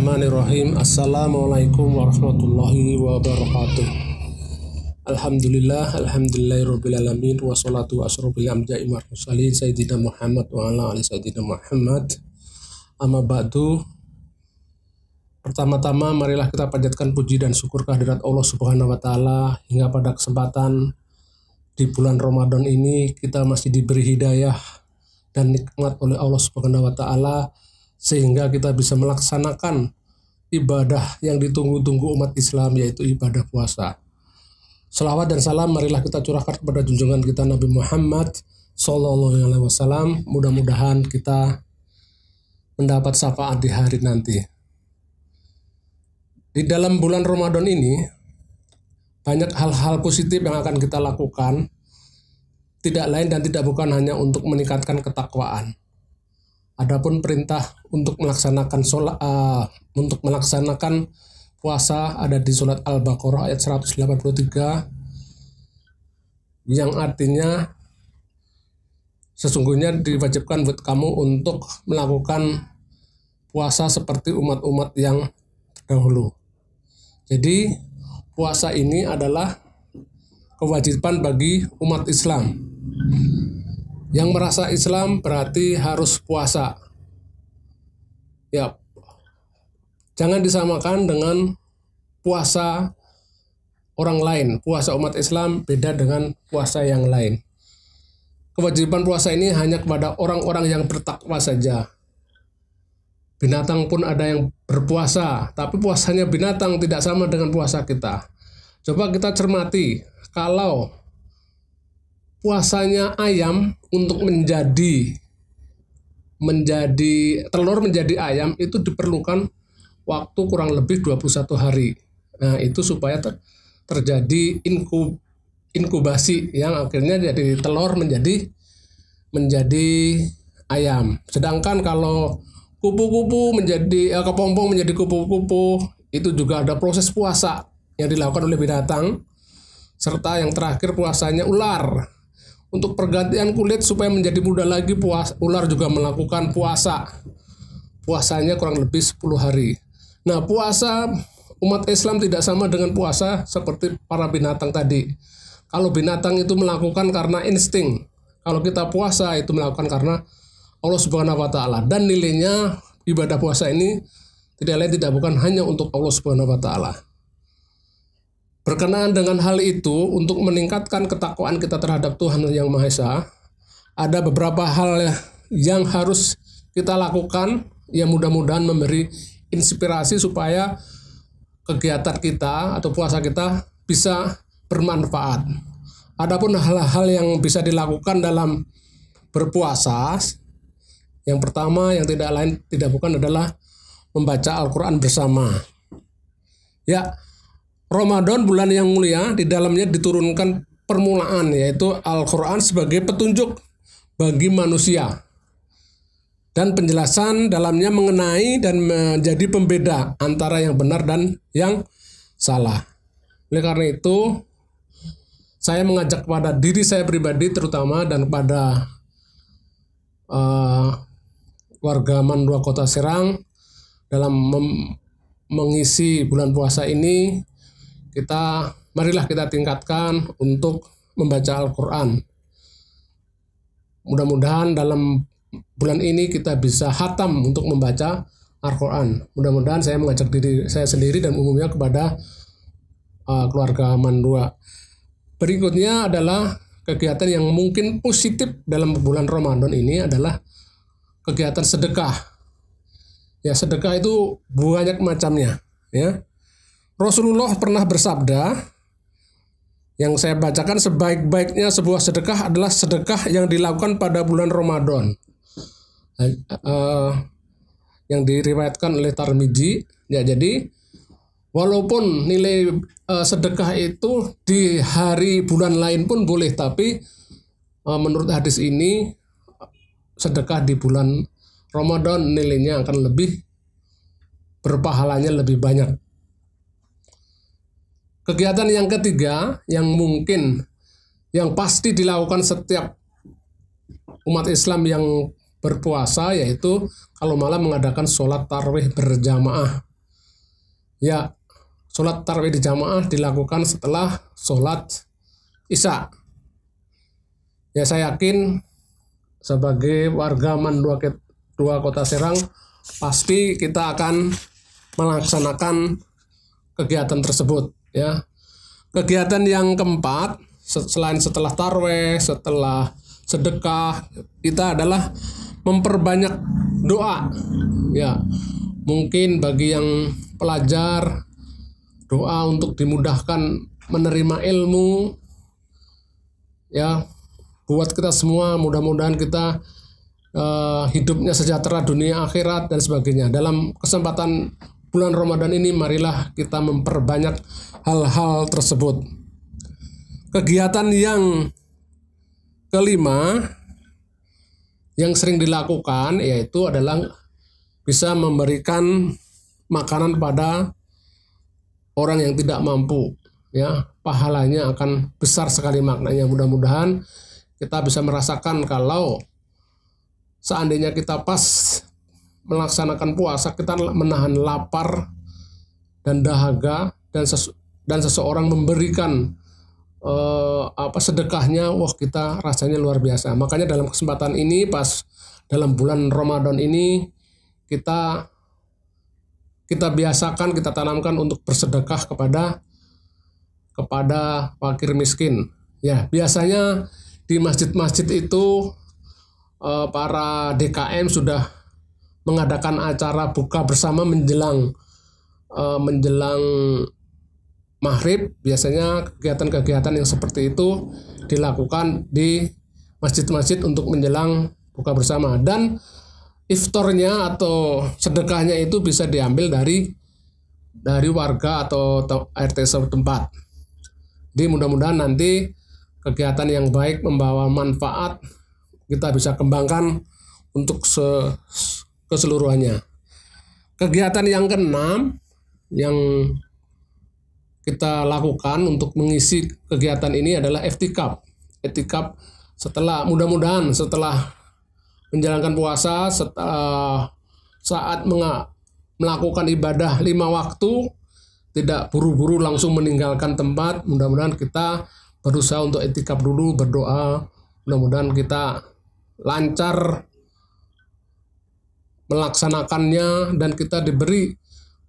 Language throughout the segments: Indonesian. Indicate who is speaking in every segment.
Speaker 1: Bismillahirrahmanirrahim. Assalamualaikum warahmatullahi wabarakatuh. Alhamdulillahirrabbilalamin. Wassalatu wasrofil amja'i mursalin Sayyidina Muhammad wa ala ali Sayyidina Muhammad. Amma ba'du. Pertama-tama marilah kita panjatkan puji dan syukur kehadirat Allah Subhanahu wa taala hingga pada kesempatan di bulan Ramadan ini kita masih diberi hidayah dan nikmat oleh Allah Subhanahu wa taala sehingga kita bisa melaksanakan ibadah yang ditunggu-tunggu umat Islam, yaitu ibadah puasa. Selawat dan salam marilah kita curahkan kepada junjungan kita Nabi Muhammad Sallallahu Alaihi Wasallam. Mudah-mudahan kita mendapat syafaat di hari nanti. Di dalam bulan Ramadan ini banyak hal-hal positif yang akan kita lakukan, tidak lain dan tidak bukan hanya untuk meningkatkan ketakwaan. Adapun perintah untuk melaksanakan untuk melaksanakan puasa ada di surat Al-Baqarah ayat 183 yang artinya sesungguhnya diwajibkan buat kamu untuk melakukan puasa seperti umat-umat yang terdahulu. Jadi puasa ini adalah kewajiban bagi umat Islam. Yang merasa Islam berarti harus puasa. Ya, jangan disamakan dengan puasa orang lain. Puasa umat Islam beda dengan puasa yang lain. Kewajiban puasa ini hanya kepada orang-orang yang bertakwa saja. Binatang pun ada yang berpuasa, tapi puasanya binatang tidak sama dengan puasa kita. Coba kita cermati, kalau puasanya ayam untuk menjadi telur menjadi ayam itu diperlukan waktu kurang lebih 21 hari. Nah, itu supaya terjadi inkubasi yang akhirnya jadi telur menjadi ayam. Sedangkan kalau kupu-kupu menjadi kepompong menjadi kupu-kupu itu juga ada proses puasa yang dilakukan oleh binatang. Serta yang terakhir puasanya ular. Untuk pergantian kulit supaya menjadi muda lagi, ular juga melakukan puasa. Puasanya kurang lebih 10 hari. Nah, puasa umat Islam tidak sama dengan puasa seperti para binatang tadi. Kalau binatang itu melakukan karena insting. Kalau kita puasa itu melakukan karena Allah Subhanahu wa taala. Dan nilainya ibadah puasa ini tidak lain tidak bukan hanya untuk Allah Subhanahu wa taala. Berkenaan dengan hal itu, untuk meningkatkan ketakwaan kita terhadap Tuhan Yang Maha Esa, ada beberapa hal yang harus kita lakukan yang mudah-mudahan memberi inspirasi supaya kegiatan kita atau puasa kita bisa bermanfaat. Adapun hal-hal yang bisa dilakukan dalam berpuasa, yang pertama yang tidak lain tidak bukan adalah membaca Al-Quran bersama. Ya, Ramadan bulan yang mulia, di dalamnya diturunkan permulaan yaitu Al-Quran sebagai petunjuk bagi manusia. Dan penjelasan dalamnya mengenai dan menjadi pembeda antara yang benar dan yang salah. Oleh karena itu, saya mengajak kepada diri saya pribadi terutama dan kepada warga Mandua Kota Serang dalam mengisi bulan puasa ini, marilah kita tingkatkan untuk membaca Al-Quran. Mudah-mudahan dalam bulan ini kita bisa khatam untuk membaca Al-Quran. Mudah-mudahan saya mengajak diri saya sendiri dan umumnya kepada keluarga Mandua. Berikutnya adalah kegiatan yang mungkin positif dalam bulan Ramadan ini adalah kegiatan sedekah. Ya, sedekah itu banyak macamnya, ya. Rasulullah pernah bersabda, yang saya bacakan, sebaik-baiknya sebuah sedekah adalah sedekah yang dilakukan pada bulan Ramadan. Yang diriwayatkan oleh Tirmidzi. Ya, jadi walaupun nilai sedekah itu di hari bulan lain pun boleh, tapi menurut hadis ini sedekah di bulan Ramadan nilainya akan lebih berpahalanya lebih banyak. Kegiatan yang ketiga yang mungkin yang pasti dilakukan setiap umat Islam yang berpuasa yaitu kalau malam mengadakan sholat tarawih berjamaah. Ya, sholat tarawih di jamaah dilakukan setelah sholat Isya. Ya, saya yakin sebagai warga MAN 2 Kota Serang pasti kita akan melaksanakan kegiatan tersebut ya. Kegiatan yang keempat selain setelah tarawih, setelah sedekah, kita adalah memperbanyak doa ya. Mungkin bagi yang pelajar, doa untuk dimudahkan menerima ilmu ya. Buat kita semua, mudah-mudahan kita hidupnya sejahtera dunia akhirat dan sebagainya. Dalam kesempatan bulan Ramadan ini, marilah kita memperbanyak hal-hal tersebut. Kegiatan yang kelima yang sering dilakukan yaitu adalah bisa memberikan makanan pada orang yang tidak mampu ya. Pahalanya akan besar sekali maknanya. Mudah-mudahan kita bisa merasakan kalau seandainya kita pas melaksanakan puasa, kita menahan lapar dan dahaga, dan seseorang memberikan sedekahnya, wah kita rasanya luar biasa. Makanya dalam kesempatan ini, pas dalam bulan Ramadan ini, kita biasakan, kita tanamkan untuk bersedekah kepada fakir miskin. Ya, biasanya di masjid-masjid itu para DKM sudah mengadakan acara buka bersama menjelang maghrib. Biasanya kegiatan-kegiatan yang seperti itu dilakukan di masjid-masjid untuk menjelang buka bersama, dan iftarnya atau sedekahnya itu bisa diambil dari warga atau RT setempat. Jadi mudah-mudahan nanti kegiatan yang baik membawa manfaat kita bisa kembangkan untuk keseluruhannya. Kegiatan yang keenam yang kita lakukan untuk mengisi kegiatan ini adalah i'tikaf. I'tikaf mudah-mudahan setelah menjalankan puasa, saat melakukan ibadah 5 waktu, tidak buru-buru langsung meninggalkan tempat. Mudah-mudahan kita berusaha untuk i'tikaf dulu, berdoa, mudah-mudahan kita lancar melaksanakannya dan kita diberi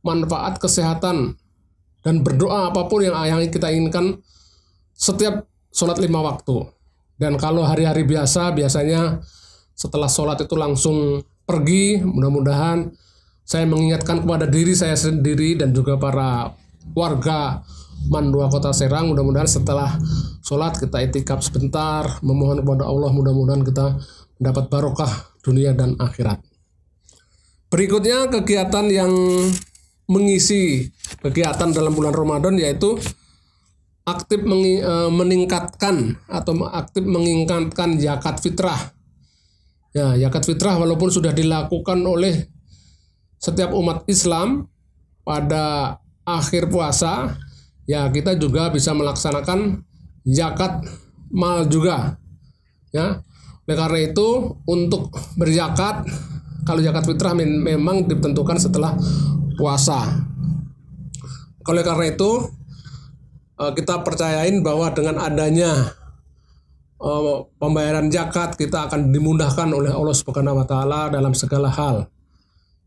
Speaker 1: manfaat kesehatan, dan berdoa apapun yang kita inginkan setiap sholat 5 waktu. Dan kalau hari-hari biasanya setelah sholat itu langsung pergi. Mudah-mudahan saya mengingatkan kepada diri saya sendiri dan juga para warga MAN 2 Kota Serang, mudah-mudahan setelah sholat kita i'tikaf sebentar, memohon kepada Allah, mudah-mudahan kita mendapat barokah dunia dan akhirat. Berikutnya kegiatan yang mengisi kegiatan dalam bulan Ramadan yaitu aktif meningkatkan zakat fitrah. Ya, zakat fitrah walaupun sudah dilakukan oleh setiap umat Islam pada akhir puasa, ya kita juga bisa melaksanakan zakat mal juga. Ya, oleh karena itu untuk berzakat, kalau zakat fitrah memang ditentukan setelah puasa. Oleh karena itu kita percayain bahwa dengan adanya pembayaran zakat, kita akan dimudahkan oleh Allah Subhanahu wa taala dalam segala hal.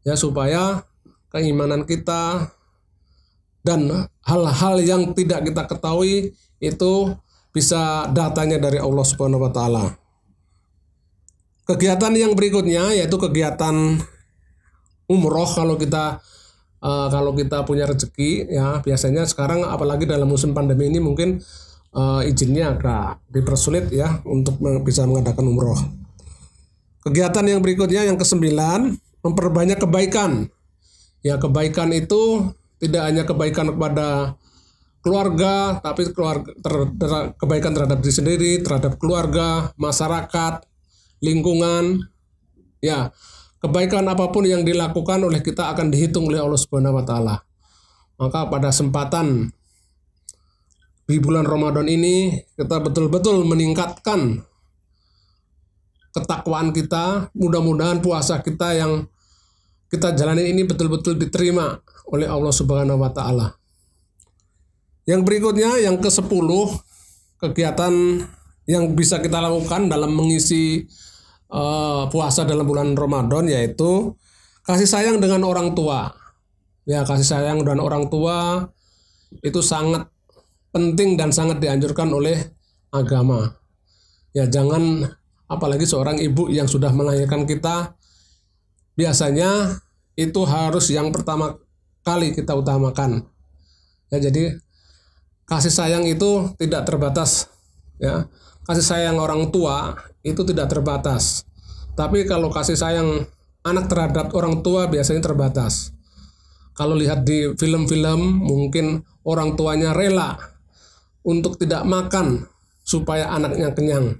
Speaker 1: Ya, supaya keimanan kita dan hal-hal yang tidak kita ketahui itu bisa datanya dari Allah Subhanahu wa taala. Kegiatan yang berikutnya yaitu kegiatan umroh. Kalau kita punya rezeki, ya biasanya sekarang apalagi dalam musim pandemi ini mungkin izinnya agak dipersulit ya untuk bisa mengadakan umroh. Kegiatan yang berikutnya yang ke-9, memperbanyak kebaikan. Ya, kebaikan itu tidak hanya kebaikan kepada keluarga, tapi kebaikan terhadap diri sendiri, terhadap keluarga, masyarakat, lingkungan. Ya, kebaikan apapun yang dilakukan oleh kita akan dihitung oleh Allah Subhanahu wa taala. Maka pada kesempatan di bulan Ramadan ini kita betul-betul meningkatkan ketakwaan kita. Mudah-mudahan puasa kita yang kita jalani ini betul-betul diterima oleh Allah Subhanahu wa taala. Yang berikutnya, yang ke-10, kegiatan yang bisa kita lakukan dalam mengisi puasa dalam bulan Ramadan, yaitu kasih sayang dengan orang tua. Ya, kasih sayang dengan orang tua itu sangat penting dan sangat dianjurkan oleh agama. Ya, jangan, apalagi seorang ibu yang sudah melahirkan kita, biasanya itu harus yang pertama kali kita utamakan. Ya, jadi kasih sayang itu tidak terbatas. Ya, kasih sayang orang tua itu tidak terbatas. Tapi kalau kasih sayang anak terhadap orang tua biasanya terbatas. Kalau lihat di film-film, mungkin orang tuanya rela untuk tidak makan supaya anaknya kenyang.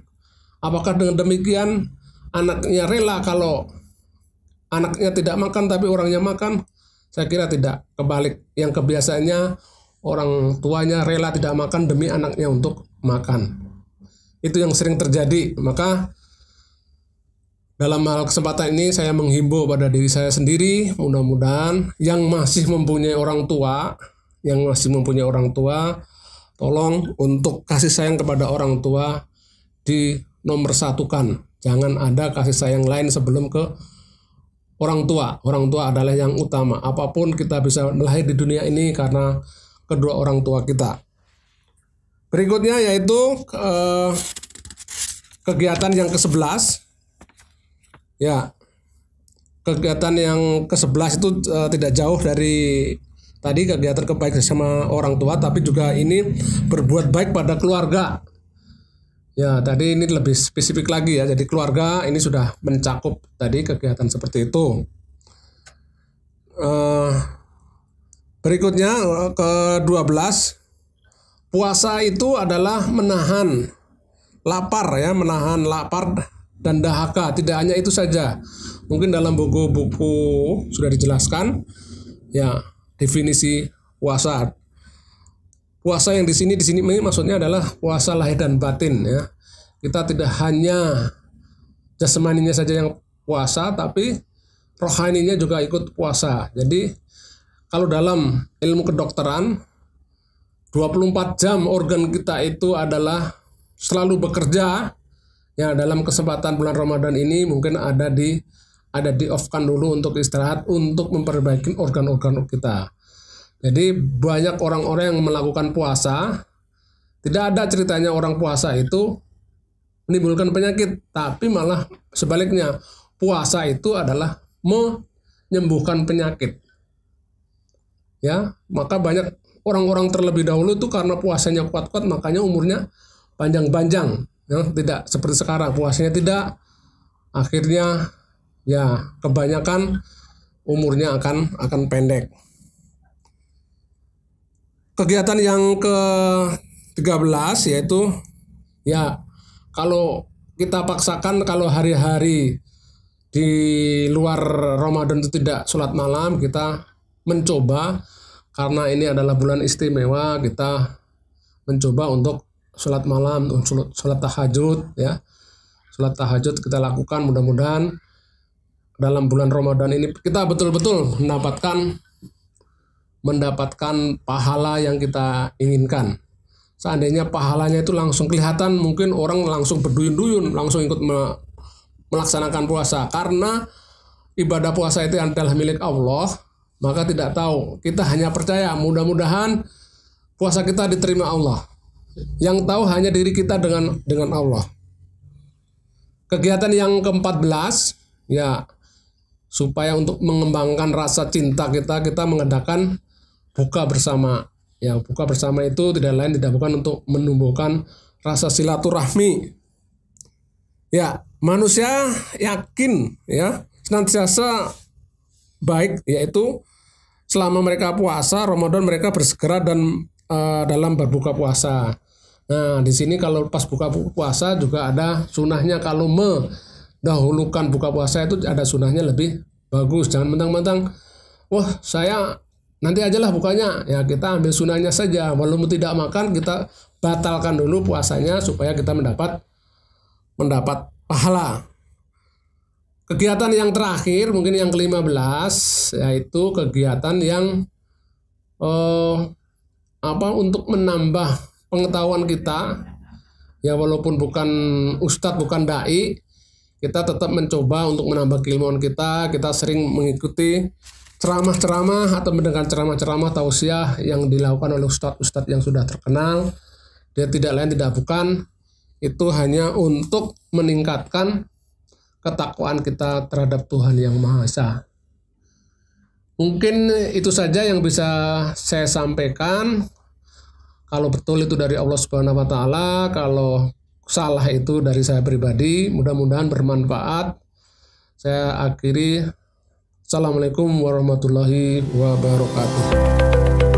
Speaker 1: Apakah dengan demikian anaknya rela kalau anaknya tidak makan tapi orangnya makan? Saya kira tidak. Kebalik, yang kebiasaannya orang tuanya rela tidak makan demi anaknya untuk makan. Itu yang sering terjadi. Maka dalam hal kesempatan ini saya menghimbau pada diri saya sendiri, mudah-mudahan yang masih mempunyai orang tua, tolong untuk kasih sayang kepada orang tua dinomorsatukan. Jangan ada kasih sayang lain sebelum ke orang tua. Orang tua adalah yang utama. Apapun kita bisa melahir di dunia ini karena kedua orang tua kita. Berikutnya yaitu kegiatan yang ke-11. Ya, kegiatan yang ke-11 itu tidak jauh dari tadi kegiatan kebaikan sama orang tua, tapi juga ini berbuat baik pada keluarga. Ya, tadi ini lebih spesifik lagi ya. Jadi keluarga ini sudah mencakup tadi kegiatan seperti itu. Berikutnya ke-12, puasa itu adalah menahan lapar ya, menahan lapar dan dahaga. Tidak hanya itu saja. Mungkin dalam buku-buku sudah dijelaskan ya definisi puasa. Puasa yang di sini maksudnya adalah puasa lahir dan batin ya. Kita tidak hanya jasmaninya saja yang puasa, tapi rohaninya juga ikut puasa. Jadi kalau dalam ilmu kedokteran 24 jam organ kita itu adalah selalu bekerja. Ya, dalam kesempatan bulan Ramadan ini mungkin ada di off-kan dulu untuk istirahat, untuk memperbaiki organ-organ kita. Jadi banyak orang-orang yang melakukan puasa, tidak ada ceritanya orang puasa itu menimbulkan penyakit, tapi malah sebaliknya, puasa itu adalah menyembuhkan penyakit. Ya, maka banyak orang-orang terlebih dahulu itu karena puasanya kuat-kuat, makanya umurnya panjang-panjang. Ya, tidak seperti sekarang puasanya tidak, akhirnya ya kebanyakan umurnya akan pendek. Kegiatan yang ke-13 yaitu ya, kalau kita paksakan kalau hari-hari di luar Ramadan itu tidak sholat malam, kita mencoba karena ini adalah bulan istimewa, kita mencoba untuk sholat malam, sholat tahajud ya. Sholat tahajud kita lakukan, mudah-mudahan dalam bulan Ramadan ini kita betul-betul mendapatkan pahala yang kita inginkan. Seandainya pahalanya itu langsung kelihatan, mungkin orang langsung berduyun-duyun, langsung ikut melaksanakan puasa. Karena ibadah puasa itu adalah milik Allah, maka tidak tahu, kita hanya percaya mudah-mudahan puasa kita diterima Allah. Yang tahu hanya diri kita dengan Allah. Kegiatan yang ke-14 ya, supaya untuk mengembangkan rasa cinta kita mengadakan buka bersama. Ya, buka bersama itu tidak lain tidak bukan untuk menumbuhkan rasa silaturahmi. Ya, manusia yakin ya senantiasa baik, yaitu selama mereka puasa Ramadan mereka bersegera dan dalam berbuka puasa. Nah, di sini kalau pas buka puasa juga ada sunahnya. Kalau mendahulukan buka puasa itu ada sunahnya lebih bagus. Jangan mentang-mentang, wah saya nanti aja lah bukanya. Ya, kita ambil sunahnya saja. Walaupun tidak makan, kita batalkan dulu puasanya supaya kita mendapat pahala. Kegiatan yang terakhir, mungkin yang ke-15, yaitu kegiatan yang untuk menambah pengetahuan kita, ya walaupun bukan ustadz, bukan dai, kita tetap mencoba untuk menambah keilmuan kita. Kita sering mengikuti ceramah-ceramah atau mendengar ceramah-ceramah tausiah yang dilakukan oleh ustadz-ustadz yang sudah terkenal. Dia tidak lain tidak bukan, itu hanya untuk meningkatkan ketakwaan kita terhadap Tuhan Yang Maha Esa. Mungkin itu saja yang bisa saya sampaikan. Kalau betul itu dari Allah Subhanahu wa taala, kalau salah itu dari saya pribadi. Mudah-mudahan bermanfaat. Saya akhiri. Assalamualaikum warahmatullahi wabarakatuh.